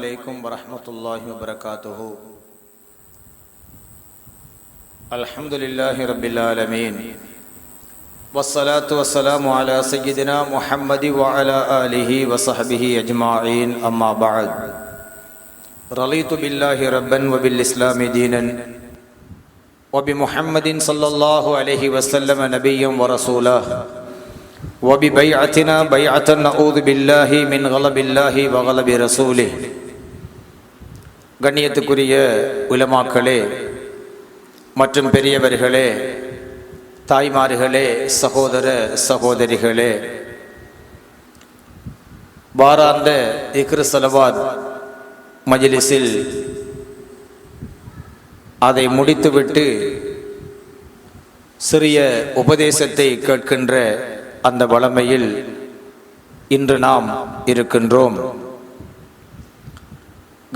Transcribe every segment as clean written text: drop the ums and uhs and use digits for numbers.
عليكم ورحمة الله وبركاته. الحمد لله رب العالمين والصلاة والسلام على سيدنا محمد وعلى آله وصحبه أجمعين. أما بعد، رضيت بالله ربا وبالإسلام دينا وبمحمد صلى الله عليه وسلم نبيا ورسولا وببيعتنا بيعة نعوذ بالله من غضب الله وغضب رسوله. கண்ணியத்துக்குரிய உலமாக்களே மற்றும் பெரியவர்களே, தாய்மார்களே, சகோதர சகோதரிகளே, வாராந்த திக்ர் ஸலவாத் மஜ்லிஸில் அதை முடித்துவிட்டு சிறிய உபதேசத்தை கேட்கின்ற அந்த வளமையில் இன்று நாம் இருக்கின்றோம்.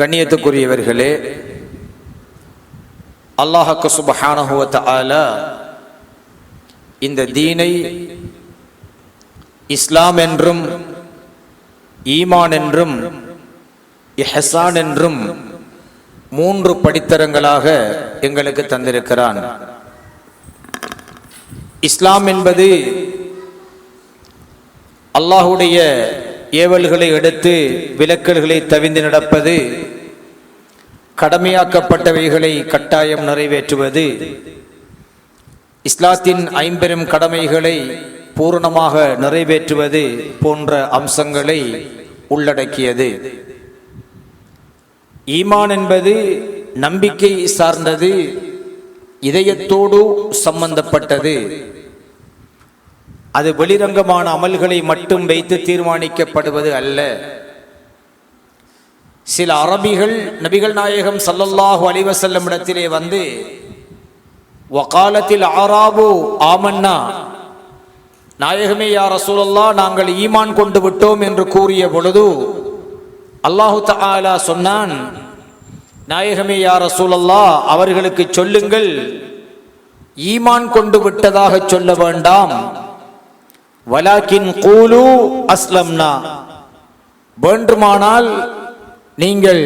கண்ணியத்துக்குரியவர்களே, அல்லாஹ் சுப்ஹானஹு வ தஆலா இந்த தீனை இஸ்லாம் என்றும் ஈமான் என்றும் இஹ்சான் என்றும் 3 படித்தரங்களாக எங்களுக்கு தந்திருக்கிறான். இஸ்லாம் என்பது அல்லாஹுடைய ஏவல்களை எடுத்து விலக்கல்களை தவிர்த்து நடப்பது, கடமையாக்கப்பட்டவைகளை கட்டாயம் நிறைவேற்றுவது, இஸ்லாத்தின் 5 பெரும் கடமைகளை பூரணமாக நிறைவேற்றுவது போன்ற அம்சங்களை உள்ளடக்கியது. ஈமான் என்பது நம்பிக்கை சார்ந்தது, இதயத்தோடு சம்பந்தப்பட்டது. அது வெளிரங்கமான அமல்களை மட்டும் வைத்து தீர்மானிக்கப்படுவது அல்ல. சில அரபிகள் நபிகள் நாயகம் ஸல்லல்லாஹு அலைஹி வஸல்லம் இடத்திலே வந்து வகாலத்தில் ஆராபு ஆமன்னா, நாயகமே யா ரசூலல்லாஹ், நாங்கள் ஈமான் கொண்டு விட்டோம் என்று கூறிய பொழுது அல்லாஹு தஆலா சொன்னான், நாயகமே யா ரசூலல்லாஹ், அவர்களுக்கு சொல்லுங்கள், ஈமான் கொண்டு விட்டதாக சொல்ல வேண்டாம், வலாக்கின் கூலு அஸ்லம்னா, வேண்டுமானால் நீங்கள்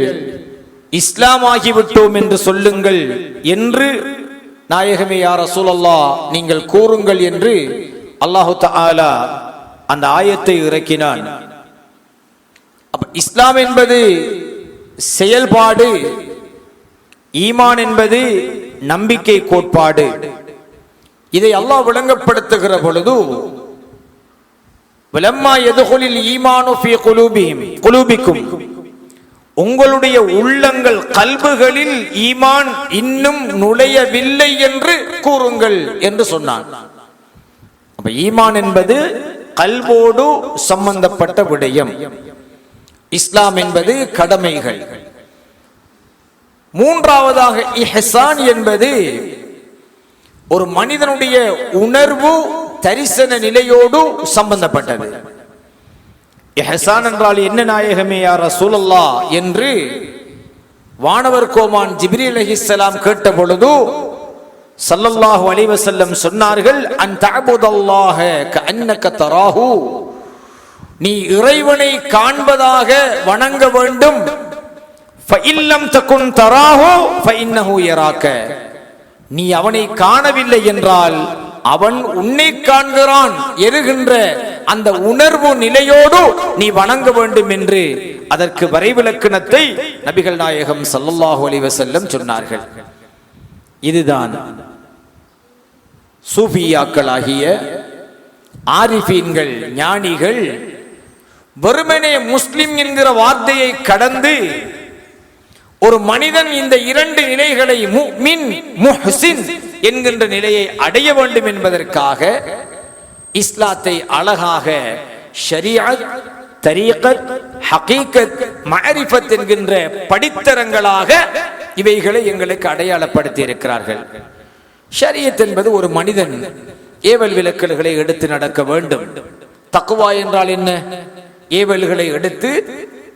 இஸ்லாம் ஆகிவிட்டோம் என்று சொல்லுங்கள் என்று நாயகமே யா ரசூலல்லாஹ் நீங்கள் கூறுங்கள் என்று அல்லாஹு தஆலா அந்த ஆயத்தை இறக்கினான். இஸ்லாம் என்பது செயல்பாடு, ஈமான் என்பது நம்பிக்கை கோட்பாடு. இதை அல்லாஹ் விளங்கப்படுத்துகிற பொழுது வலம்மா யதுகுலில் ஈமானு ஃபீ குலூபிக்கும், உங்களுடைய உள்ளங்கள் கல்புகளில் ஈமான் இன்னும் நுழையவில்லை என்று கூறுங்கள் என்று சொன்னான். அப்ப ஈமான் என்பது கல்போடு சம்பந்தப்பட்ட விடயம். இஸ்லாம் என்பது கடமைகள். மூன்றாவதாக இஹ்சான் என்பது ஒரு மனிதனுடைய உணர்வு தரிசன நிலையோடு சம்பந்தப்பட்டது. இஹ்சான் என்றால் என்ன நாயகமே யா ரசூலல்லாஹ் என்று வானவர் கோமான் ஜிப்ரீல் அலைஹிஸ்ஸலாம் கேட்ட பொழுது ஸல்லல்லாஹு அலைஹி வஸல்லம் சொன்னார்கள், அன் தஅபுதல்லாஹ கஅன்னக தராஹு, நீ இறைவனை காண்பதாக வணங்க வேண்டும். ஃபஇல்லம் தகுன் தராஹு ஃபஇன்னஹு யராக, நீ அவனை காணவில்லை என்றால் அவன் உன்னை காண்கிறான் என்கின்ற அந்த உணர்வு நிலையோடு நீ வணங்க வேண்டும் என்று அதற்கு வரைவிலக்கணத்தை நபிகள் நாயகம் ஸல்லல்லாஹு அலைஹி வஸல்லம் சொன்னார்கள். இதுதான் சூஃபியாக்களாகிய ஆரிஃபீன்கள், ஞானிகள் வெறுமனே முஸ்லிம் என்கிற வார்த்தையை கடந்து ஒரு மனிதன் இந்த 2 நிலைகளை முஃமின் முஹ்சின் என்கின்ற நிலையை அடைய வேண்டும் என்பதற்காக இஸ்லாத்தை அழகாக ஷரீஅத், தரீகத், ஹகீகத், மஅரிஃபத் என்கின்ற படித்தரங்களாக இவைகளை எங்களுக்கு அடையாளப்படுத்தி இருக்கிறார்கள். ஷரீஅத் என்பது ஒரு மனிதன் ஏவல் விலக்கல்களை எடுத்து நடக்க வேண்டும். தக்வா என்றால் என்ன? ஏவல்களை எடுத்து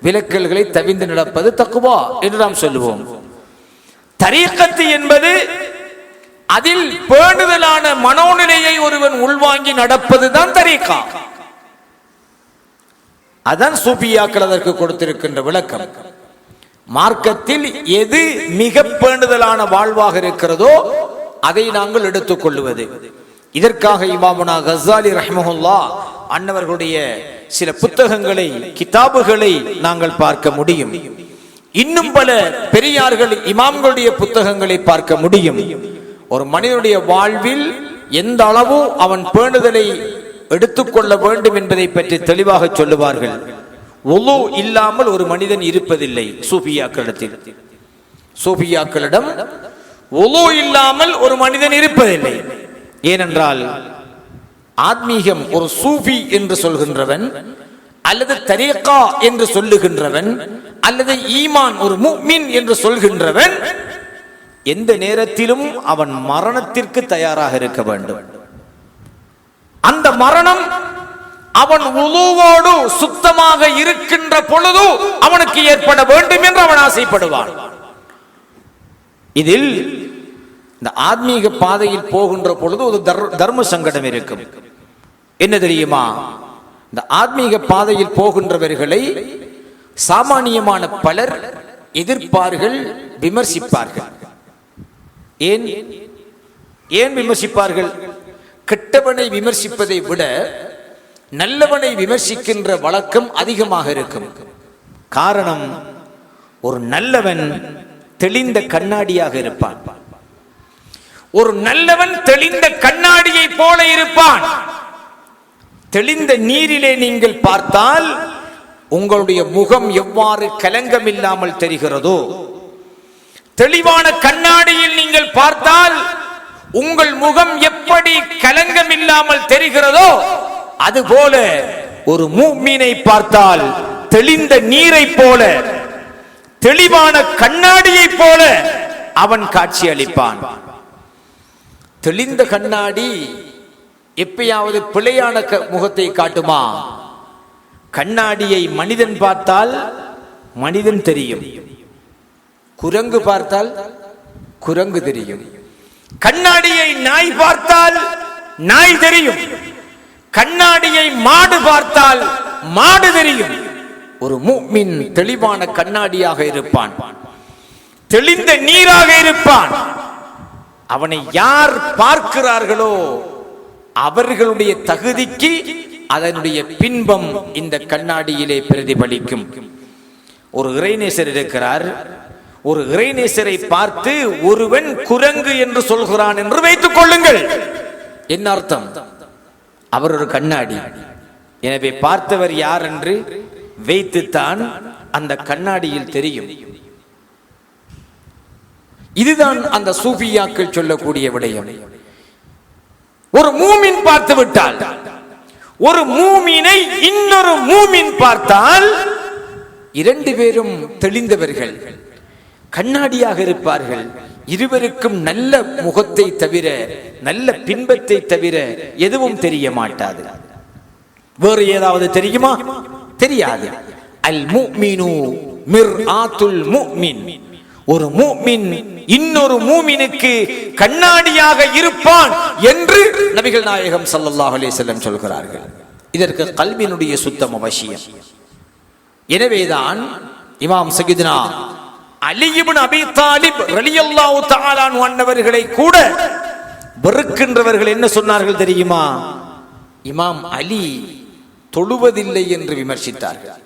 விலக்கல்களை தவிர்த்து நடப்பது தக்வா என்று நாம் சொல்லுவோம். தரீகத்து என்பது அதில் பேணுதலான மனோநிலையை ஒருவன் உள்வாங்கி நடப்பதுதான் தரீகா. அதான் சூஃபியாக்கள் அதற்கு கொடுத்திருக்கின்ற விளக்கம். மார்க்கத்தில் எது மிக பேணுதலான வாழ்வாக இருக்கிறதோ அதை நாங்கள் எடுத்துக்கொள்வது. இதற்காக இமாமுனா கஸ்ஸாலி ரஹ்மஹுல்லாஹ் அன்னவர்களுடைய சில புத்தகங்களை, கிதாபுகளை நாங்கள் பார்க்க முடியும். இன்னும் பல பெரியார்கள், இமாம்களுடைய புத்தகங்களை பார்க்க முடியும். ஒரு மனிதனுடைய வாழ்வில் எந்த அளவு அவன் பேணுதலை எடுத்துக்கொள்ள வேண்டும் என்பதை பற்றி தெளிவாக சொல்லுவார்கள். வுது இல்லாமல் ஒரு மனிதன் இருப்பதில்லை. சூஃபியாக்களிடம் வுது இல்லாமல் ஒரு மனிதன் இருப்பதில்லை. ஏனென்றால் ஆத்மீகம், ஒரு சூஃபி என்று சொல்கின்றவன் அல்லது தரீகா என்று சொல்லுகின்றவன் அல்லது ஈமான், ஒரு முஃமின் என்று சொல்கின்றவன் எந்த நேரத்திலும் அவன் மரணத்திற்கு தயாராக இருக்க வேண்டும். அந்த மரணம் அவன் வுதுவோடு சுத்தமாக இருக்கின்ற பொழுது அவனுக்கு ஏற்பட வேண்டும் என்று அவன் ஆசைப்படுவான். இதில் இந்த ஆத்மீக பாதையில் போகின்ற பொழுது ஒரு தர்ம சங்கடம் இருக்கும். என்ன தெரியுமா? இந்த ஆத்மீக பாதையில் போகின்றவர்களை சாமானியமான பலர் எதிர்ப்பார்கள், விமர்சிப்பார்கள். ஏன் விமர்சிப்பார்கள்? கெட்டவனை விமர்சிப்பதை விட நல்லவனை விமர்சிக்கின்ற வழக்கம் அதிகமாக இருக்கும். காரணம், ஒரு நல்லவன் தெளிந்த கண்ணாடியாக இருப்பான். ஒரு நல்லவன் தெளிந்த கண்ணாடியை போல இருப்பான். தெளிந்த நீரிலே நீங்கள் பார்த்தால் உங்களுடைய முகம் எவ்வாறு கலங்கம் இல்லாமல் தெரிகிறதோ, தெளிவான கண்ணாடியில் நீங்கள் பார்த்தால் உங்கள் முகம் எப்படி கலங்கம் இல்லாமல் தெரிகிறதோ, அதுபோல ஒரு முஃமினை பார்த்தால் தெளிந்த நீரை போல, தெளிவான கண்ணாடியை போல அவன் காட்சி அளிப்பான். தெளிந்த கண்ணாடி எப்பயாவது பிழையான முகத்தை காட்டுமா? கண்ணாடியை மனிதன் பார்த்தால் மனிதன் தெரியும், குரங்கு பார்த்தால் குரங்கு தெரியும். கண்ணாடியை நாய் பார்த்தால் நாய் தெரியும். கண்ணாடியை மாடு பார்த்தால் மாடு தெரியும். ஒரு முஃமின் தெளிவான கண்ணாடியாக இருப்பான், தெளிந்த நீராக இருப்பான். அவனை யார் பார்க்கிறார்களோ அவர்களுடைய தகுதிக்கு அதனுடைய பின்பம் இந்த கண்ணாடியிலே பிரதிபலிக்கும். ஒரு இறைநேசர் இருக்கிறார். ஒரு இறைநேசரை பார்த்து ஒருவன் குரங்கு என்று சொல்கிறான் என்று வைத்துக் கொள்ளுங்கள். என்ன அர்த்தம்? அவர் ஒரு கண்ணாடி. எனவே பார்த்தவர் யார் என்று வைத்துத்தான் அந்த கண்ணாடியில் தெரியும். இதுதான் அந்த சூஃபியாக்கள் சொல்லக்கூடிய விடயம். ஒரு மூமின் பார்த்து விட்டால், ஒரு மூமினை இன்னொரு மூமின் பார்த்தால், இரண்டு பேரும் தெளிந்தவர்கள், கண்ணாடியாக இருப்பார்கள். இருவருக்கும் நல்ல முகத்தை தவிர, நல்ல பின்பத்தை தவிர எதுவும் தெரிய மாட்டாது. வேறு ஏதாவது தெரியுமா? தெரியாது. அல் முஃமினு மிர்ஆத்துல் முஃமின். ஒரு முஃமின் இன்னொரு மூமினுக்கு கண்ணாடியாக இருப்பான் என்று நபிகள் நாயகம் ஸல்லல்லாஹு அலைஹி வஸல்லம் சொல்கிறார்கள். இதற்கு கல்வினுடைய சுத்தம் அவசியம். எனவேதான் இமாம் சய்யிதுனா அலி இப்னு அபீ தாலிப் ரலியல்லாஹு தஆலா அன்ஹு அன்னவர்களை கூட வெறுக்கின்றவர்கள் என்ன சொன்னார்கள் தெரியுமா? இமாம் அலி தொழுவதில்லை என்று விமர்சித்தார்கள்.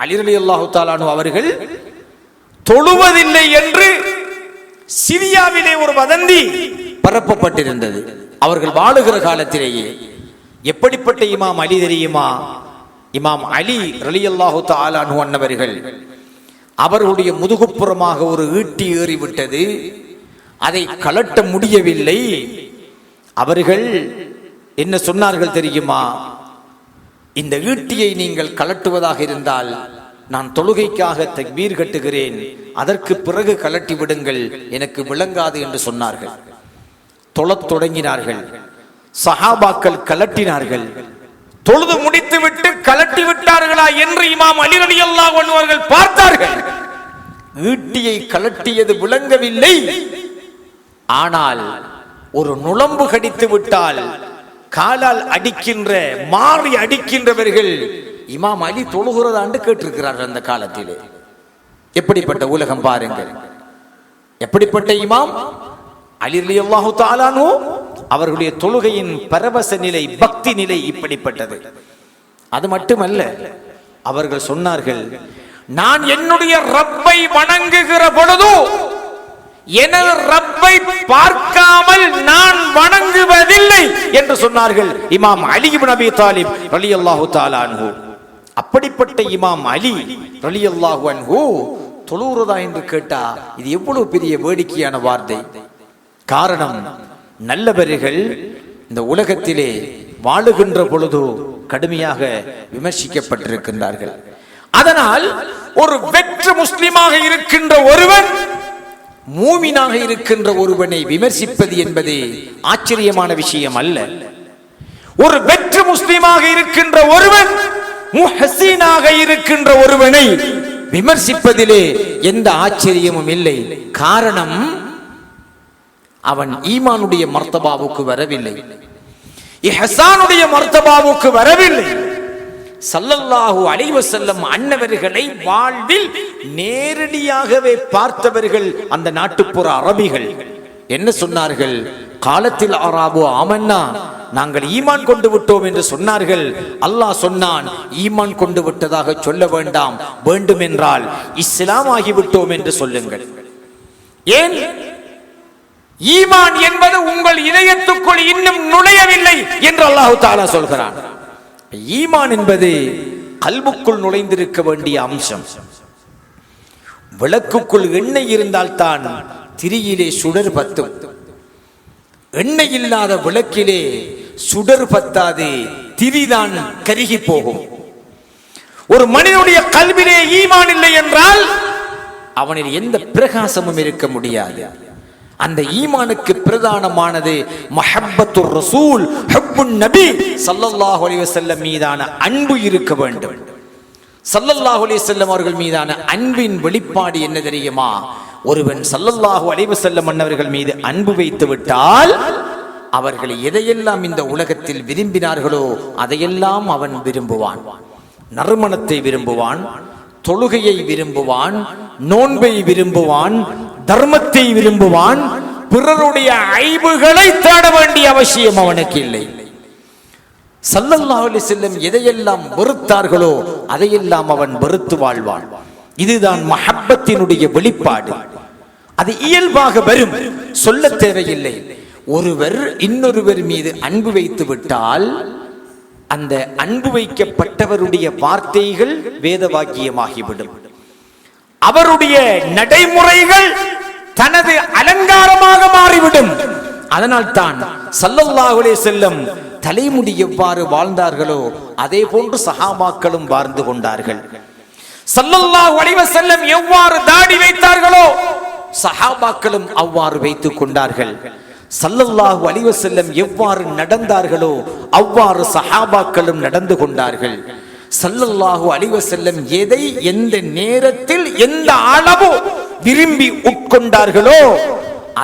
அலி ரலியல்லாஹு தஆலா அன்ஹு அவர்கள் தொழுவதில்லை என்று சிரியாவிலே ஒரு வதந்தி பரப்பப்பட்டிருந்தது அவர்கள் வாழுகிற காலத்திலேயே. எப்படிப்பட்ட இமாம் அலி தெரியுமா? இமாம் அலி ரலியல்லாஹு தஆலா அன்ஹு அன்னவர்கள் அவர்களுடைய முதுகுப்புறமாக ஒரு ஈட்டி ஏறிவிட்டது. அதை கலட்ட முடியவில்லை. அவர்கள் என்ன சொன்னார்கள் தெரியுமா? இந்த ஈட்டியை நீங்கள் கலட்டுவதாக இருந்தால் நான் தொழுகைக்காக தக்பீர் கட்டுகிறேன், அதற்கு பிறகு கலட்டி விடுங்கள், எனக்கு விளங்காது என்று சொன்னார்கள். தொழத் தொடங்கினார்கள். சஹாபாக்கள் கலட்டினார்கள். தொழுது முடித்து விட்டு கலட்டி விட்டார்களா என்று இமாம் அலி ரலியல்லாஹு அன்ஹு அவர்கள் பார்த்தார்கள். ஈட்டியை கலட்டியது விளங்கவில்லை. ஆனால் ஒரு நுளம்பு கடித்து விட்டால் காலால் அடிக்கின்ற, மாறி அடிக்கின்றவர்கள் இமாம் அலி தொழுகிறதாண்டு கேட்டிருக்கிறார்கள் அந்த காலத்திலே. எப்படிப்பட்ட உலகம் பாருங்கள். எப்படிப்பட்ட இமாம் அலி ரலியல்லாஹு தஆலா அன்ஹு அவர்களுடைய தொழுகையின் பரவச நிலை, பக்தி நிலை இப்படிப்பட்டது. அது மட்டுமல்ல, அவர்கள் சொன்னார்கள், நான் என்னுடைய ரப்பை வணங்குகிற பொழுது எனது ரப்பை பார்க்காமல் நான் வணங்குவதில்லை என்று சொன்னார்கள் இமாம் அலி இப்னு அபீ தாலிப் ரலியல்லாஹு தஆலா அன்ஹு. அப்படிப்பட்ட இமாம் அலி ரலியல்லாஹு அன்ஹு தொழுகிறதா என்று கேட்டா இது எவ்வளவு பெரிய வேடிக்கையான வார்த்தை. காரணம், நல்லவர்கள் இந்த உலகத்திலே வாழுகின்ற பொழுது கடுமையாக விமர்சிக்கப்பட்டிருக்கின்றார்கள். அதனால் ஒரு வெற்று முஸ்லிமாக இருக்கின்ற ஒருவன் மூமினாக இருக்கின்ற ஒருவனை விமர்சிப்பது என்பது ஆச்சரியமான விஷயம் அல்ல. ஒரு வெற்று முஸ்லிமாக இருக்கின்ற ஒருவன் முஹ்ஸினாக இருக்கின்ற ஒருவனை விமர்சிப்பதிலே எந்த ஆச்சரியமும் இல்லை. காரணம், அவன் ஈமானுடைய மர்த்தபாவுக்கு வரவில்லை, இஹ்சானுடைய மர்த்தபாவுக்கு வரவில்லை. ஸல்லல்லாஹு அலைஹி வஸல்லம் அன்னவர்களை வாழ்வில் நேரடியாகவே பார்த்தவர்கள் அந்த நாட்டுப்புற அரபிகள். என்ன சொன்னார்கள்? காலத்தில் அராபு ஆமன்னா, நாங்கள் ஈமான் கொண்டு விட்டோம் என்று சொன்னார்கள். அல்லாஹ் சொன்னான், ஈமான் கொண்டு விட்டதாக சொல்ல வேண்டாம், வேண்டுமென்றால் இஸ்லாம் ஆகிவிட்டோம் என்று சொல்லுங்கள். ஏன்? ஈமான் என்பது உங்கள் இதயத்துக்குள் இன்னும் நுழையவில்லை என்று அல்லாஹ் தஆலா சொல்கிறான். ஈமான் என்பது கல்புக்குள் நுழைந்திருக்க வேண்டிய அம்சம். விளக்குக்குள் எண்ணெய் இருந்தால்தான் திரியிலே சுடர் பத்தும். எண்ணெய் இல்லாத விளக்கிலே சுடர் பத்தாது, திரிதான் கருகி போகும். ஒரு மனிதனுடைய கல்விலே ஈமான் இல்லை என்றால் அவனில் எந்த பிரகாசமும் இருக்க முடியாது. அந்த ஈமானுக்கு பிரதானமானது மஹப்பத்துர் ரசூல், ஹுப்புன் நபி ஸல்லல்லாஹு அலைஹி வஸல்லம் மீதான அன்பு இருக்க வேண்டும். ஸல்லல்லாஹு அலைஹி வஸல்லம் அவர்கள் மீதான அன்பின் வெளிப்பாடு என்ன தெரியுமா? ஒருவன் ஸல்லல்லாஹு அலைஹி வஸல்லம் அன்னவர்கள் மீது அன்பு வைத்து விட்டால் அவர்கள் எதையெல்லாம் இந்த உலகத்தில் விரும்பினார்களோ அதையெல்லாம் அவன் விரும்புவான். நறுமணத்தை விரும்புவான், தொழுகையை விரும்புவான், நோன்பை விரும்புவான், தர்மத்தை விரும்புவான். பிறருடைய ஐபுகளை தேட வேண்டிய அவசியம் அவனுக்கு இல்லை. ஸல்லல்லாஹு அலைஹி வஸல்லம் எதையெல்லாம் வெறுத்தார்களோ அதையெல்லாம் அவன் வெறுத்து வாழ்வான். இதுதான் மஹப்பத்தினுடைய வெளிப்பாடு. அது இயல்பாக வரும், சொல்ல தேவையில்லை. ஒருவர் இன்னொருவர் மீது அன்பு வைத்து விட்டால் அந்த அன்பு வைக்கப்பட்டவருடைய வார்த்தைகள் வேத வாக்கியமாகிவிடும். அவருடைய நடைமுறைகள் தனது அலங்காரமாக மாறிவிடும். அதனால் தான் ஸல்லல்லாஹு அலைஹி வஸல்லம் தலைமுடி எவ்வாறு வாழ்ந்தார்களோ அதே போன்று சஹாபாக்களும் வாழ்ந்து கொண்டார்கள். ஸல்லல்லாஹு அலைஹி வஸல்லம் எவ்வாறு தாடி வைத்தார்களோ சஹாபாக்களும் அவ்வாறு வைத்துக் கொண்டார்கள். ஸல்லல்லாஹு அலைஹி வஸல்லம் எவ்வாறு நடந்தார்களோ அவ்வாறு சஹாபாக்களும் நடந்து கொண்டார்கள். ஸல்லல்லாஹு அலைஹி வஸல்லம் எதை எந்த நேரத்தில் எந்த அளவு விரும்பி உட்கொண்டார்களோ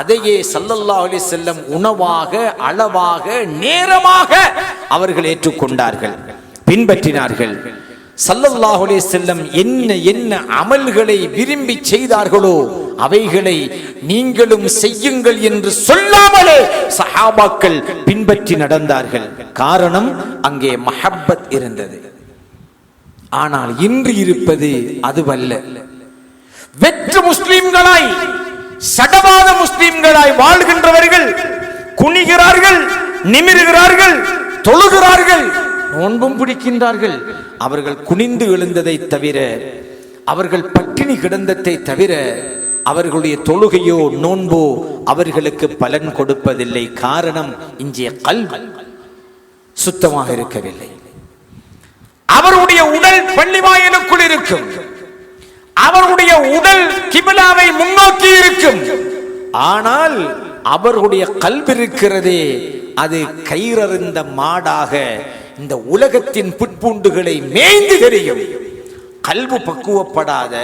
அதையே ஸல்லல்லாஹு அலைஹி வஸல்லம் உணவாக, அளவாக, நேரமாக அவர்கள் ஏற்றுக்கொண்டார்கள், பின்பற்றினார்கள். ஸல்லல்லாஹு அலைஹி வஸல்லம் என்ன என்ன அமல்களை விரும்பி செய்தார்களோ அவைகளை நீங்களும் செய்யுங்கள் என்று சொல்லாமலே சஹாபாக்கள் பின்பற்றி நடந்தார்கள். காரணம், அங்கே மஹப்பத் இருந்தது. ஆனால் இன்று இருப்பது அதுவல்ல. வெற்று முஸ்லிம்களாய், சடவாத முஸ்லிம்களாய் வாழ்கின்றவர்கள் குனிகிறார்கள், நிமிருகிறார்கள், தொழுகிறார்கள், நோன்பும் பிடிக்கின்றார்கள். அவர்கள் குனிந்து எழுந்ததை தவிர, அவர்கள் பட்டினி கிடந்ததை தவிர அவர்களுடைய தொழுகையோ நோன்போ அவர்களுக்கு பலன் கொடுப்பதில்லை. காரணம், இன்றைய கல்வி சுத்தமாக இருக்கவில்லை. அவருடைய உடல் பள்ளிவாயலுக்குள் இருக்கும், அவருடைய உடல் கிபிலாவை முன்னோக்கி இருக்கும். ஆனால் அவர்களுடைய கல்வி இருக்கிறதே, அது கயிறறிந்த மாடாக இந்த உலகத்தின் புட்பூண்டுகளை மேய்ந்து தெரியும். கல்வி பக்குவப்படாத,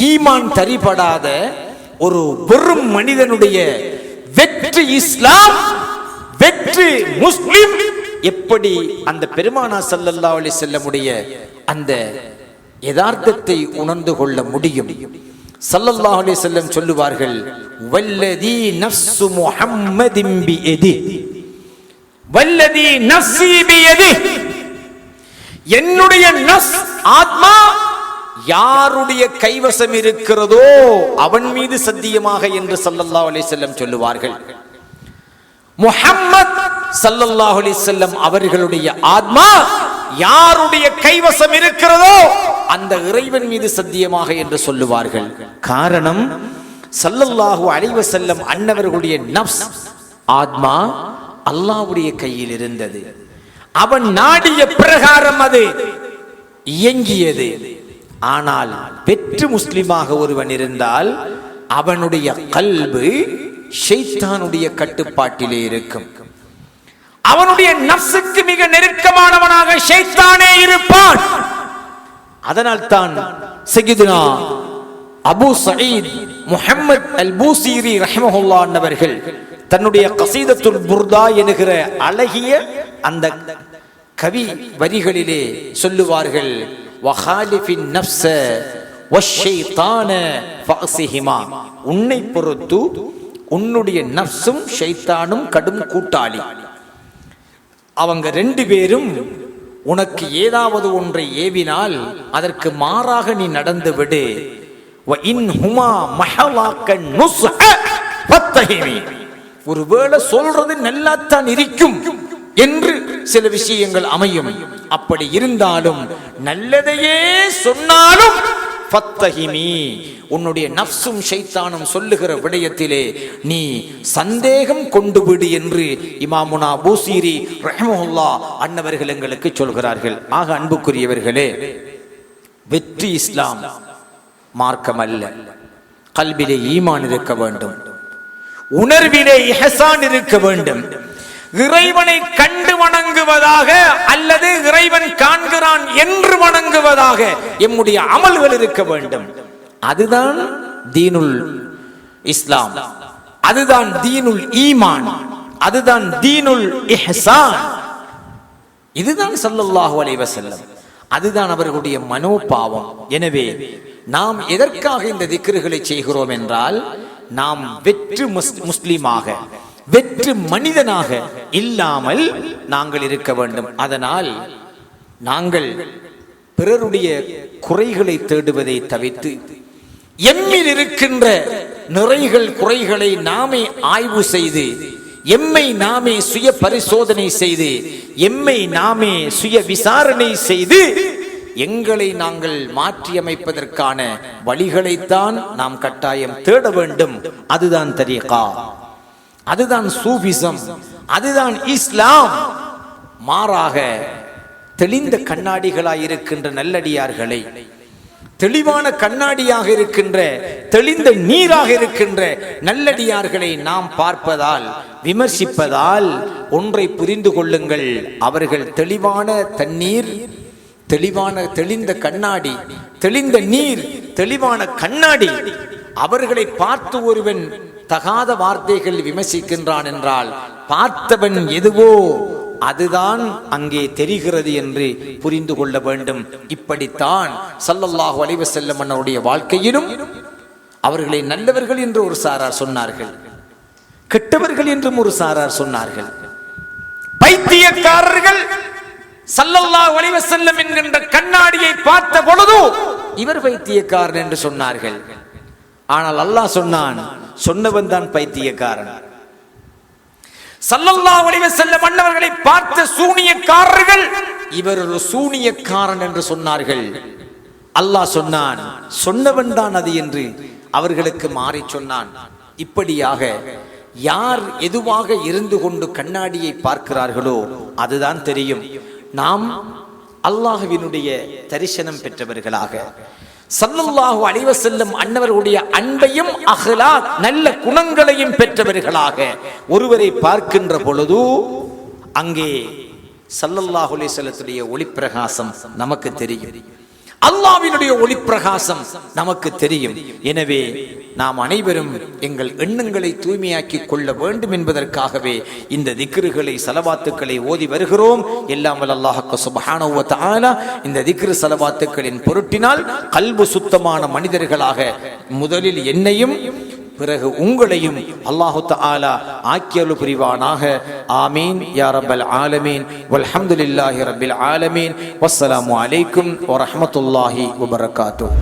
ஈமான் தரிபடாத ஒரு வெறும் மனிதனுடைய வெற்று இஸ்லாம், வெற்று முஸ்லிம் எப்படி அந்த பெருமானா ஸல்லல்லாஹு அலைஹி வஸல்லமுடைய அந்த யதார்த்தத்தை உணர்ந்து கொள்ள முடியும். ஸல்லல்லாஹு அலைஹி வஸல்லம் சொல்லுவார்கள், வல்லதி நஃப்சு முஹம்மதின் பியதி, வல்லதி நஃப்ஸி பியதி, என்னுடைய நஃப்ஸ் ஆத்மா யாருடைய கைவசம் இருக்கிறதோ அவன் மீது சத்தியமாக என்று ஸல்லல்லாஹு அலைஹி வஸல்லம் சொல்லுவார்கள். முஹம்மத் ஸல்லல்லாஹு அலைஹி வஸல்லம் அவர்களுடைய ஆத்மா யாருடைய கைவசம் இருக்கிறதோ அந்த இறைவன் மீது சத்தியமாக என்று சொல்லுவார்கள். காரணம், ஸல்லல்லாஹு அலைஹி வஸல்லம் அன்னவர்களுடைய நஃப்ஸ் ஆத்மா அல்லாஹ்வுடைய கையில் இருந்தது. அவன் நாடிய பிரகாரம் அது இயங்கியது. ஆனால் வெற்று முஸ்லிமாக ஒருவன் இருந்தால் அவனுடைய கல்பு ஷைத்தானுடைய கட்டுப்பாட்டிலே இருக்கும். அவனுடைய நஃப்ஸுக்கு மிக நெருக்கமானவனாக ஷைத்தானே இருப்பான். அதனால் தான் சய்யிதுனா அபூ சயீத் முஹம்மத் அல் பூஸீரி ரஹ்மஹுல்லாஹ் அன்னவர்கள் தன்னுடைய கஸீதத்துல் புர்தா என்கிற அழகிய அந்த கவி வரிகளிலே சொல்லுவார்கள், வஹாலிஃபின் நஃப்ஸ வஷ்ஷைத்தான ஃபஅஸிஹிமா, உன்னை பொறுத்து உன்னுடைய நஃப்ஸும் ஷைத்தானும் கடும் கூட்டாளி. அவங்க ரெண்டு பேரும் உனக்கு ஏதாவது ஒன்றை ஏவினால் அதற்கு மாறாக நீ நடந்து விடு. வ இன் ஹுமா மஹலாக்க நுஸ்ஹ ஃபத்தஹிமி, ஒருவேளை சொல்றது நல்லாத்தான் இருக்கும் என்று சில விஷயங்கள் அமையும். அப்படி இருந்தாலும் நல்லதையே சொன்னாலும் ஃபத்தஹிமி, உன்னுடைய நஃப்ஸும் ஷைத்தானும் சொல்லுகிற விடயத்திலே நீ சந்தேகம் கொண்டு விடு என்று இமாமுனா பூஸீரி ரஹ்மஹுல்லாஹ் அன்னவர்கள் எங்களுக்கு சொல்கிறார்கள். ஆக அன்புக்குரியவர்களே, வெற்றி இஸ்லாம் மார்க்கம் அல்ல. கல்விலே ஈமான் இருக்க வேண்டும், உணர்விலே இஹ்சான் இருக்க வேண்டும். இறைவனை கண்டு வணங்குவதாக அல்லது இறைவன் காண்கிறான் என்று வணங்குவதாக எம்முடைய அமல்கள் இருக்க வேண்டும். அதுதான் தீனுல் இஸ்லாம், அதுதான் தீனுல் ஈமான், அதுதான் தீனுல் இஹ்சான். இதுதான் ஸல்லல்லாஹு அலைஹி வஸல்லம், அதுதான் அவர்களுடைய மனோபாவம். எனவே நாம் எதற்காக இந்த திக்ருகளை செய்கிறோம் என்றால், நாம் வெற்று முஸ்லிமாக வெற்று மனிதனாக இல்லாமல் நாங்கள் இருக்க வேண்டும். அதனால் நாங்கள் பிறருடைய குறைகளை தேடுவதை தவிர்த்து எம்மில் இருக்கின்ற நிறைகள் குறைகளை நாமே ஆய்வு செய்து, எம்மை நாமே சுய பரிசோதனை செய்து, எம்மை நாமே சுய விசாரணை செய்து எங்களை நாங்கள் மாற்றியமைப்பதற்கான வழிகளைத்தான் நாம் கட்டாயம் தேட வேண்டும். அதுதான் தரீகா, அதுதான் சூஃபிசம், அதுதான் இஸ்லாம். மாறாக தெளிந்த கண்ணாடிகளாய் இருக்கின்ற நல்லடியார்களை, தெளிவான கண்ணாடியாக இருக்கின்ற தெளிந்த நீராக இருக்கின்ற நல்லடியார்களை நாம் பார்ப்பதால், விமர்சிப்பதால் ஒன்றை புரிந்து கொள்ளுங்கள், அவர்கள் தெளிவான தண்ணீர், தெளிவான தெளிந்த கண்ணாடி, தெளிந்த நீர், தெளிவான கண்ணாடி. அவர்களை பார்த்து ஒருவன் தகாத வார்த்தைகள் விமர்சிக்கின்றான் என்றால் பார்த்தவன் எதுவோ அதுதான் அங்கே தெரிகிறது என்று புரிந்து கொள்ள வேண்டும். இப்படித்தான் ஸல்லல்லாஹு அலைஹி வஸல்லம் அவருடைய வாழ்க்கையிலும் அவர்களை நல்லவர்கள் என்று ஒரு சாரார் சொன்னார்கள், கெட்டவர்கள் என்றும் ஒரு சாரார் சொன்னார்கள். பைத்தியக்காரர்கள் ஸல்லல்லாஹு அலைஹி வஸல்லம் என்கின்ற கண்ணாடியை பார்த்த பொழுது இவர் பைத்தியக்காரன் என்று சொன்னார்கள். ஆனால் அல்லாஹ் சொன்னான், சொன்னவன் தான் பைத்தியக்காரன். ஸல்லல்லாஹு அலைஹி வஸல்லம் அன்னவர்களை பார்த்த சூனியக்காரர்கள் இவர் ஒரு சூனியக்காரன் என்று சொன்னார்கள். அல்லாஹ் சொன்னான், சொன்னவன் தான் அது என்று அவர்களுக்கு மாறி சொன்னான். இப்படியாக யார் எதுவாக இருந்து கொண்டு கண்ணாடியை பார்க்கிறார்களோ அதுதான் தெரியும். நாம் அல்லாஹ்வினுடைய தரிசனம் பெற்றவர்களாக, ஸல்லல்லாஹு அலைஹி வஸல்லம் அன்னவர்களுடைய அன்பையும் அஹ்லாக் நல்ல குணங்களையும் பெற்றவர்களாக ஒருவரை பார்க்கின்ற பொழுது அங்கே ஸல்லல்லாஹு அலைஹி வஸல்லத்துடைய ஒளி பிரகாசம் நமக்கு தெரியும். அல்லாஹ்வினுடைய ஒளி பிரகாசம் நமக்கு தெரியும். எனவே நாம் அனைவரும் எங்கள் எண்ணங்களை தூய்மையாக்கி கொள்ள வேண்டும் என்பதற்காகவே இந்த திக்ருகளை சலவாத்துக்களை ஓதி வருகிறோம். எல்லாம் வல்ல அல்லாஹ் சுப்ஹானஹு வ தஆலா இந்த திக்ரு சலவாத்துக்களின் பொருட்டினால் கல்பு சுத்தமான மனிதர்களாக முதலில் என்னையும் பிறகு உங்களையும் அல்லாஹு தஆலா ஆக்கியருள் புரிவானாக. ஆமீன் யா ரப்பல் ஆலமீன். வல்ஹம்துலில்லாஹி ரப்பில் ஆலமீன். வஸ்ஸலாமு அலைக்கும் வ ரஹ்மத்துல்லாஹி வ பரகாத்துஹு.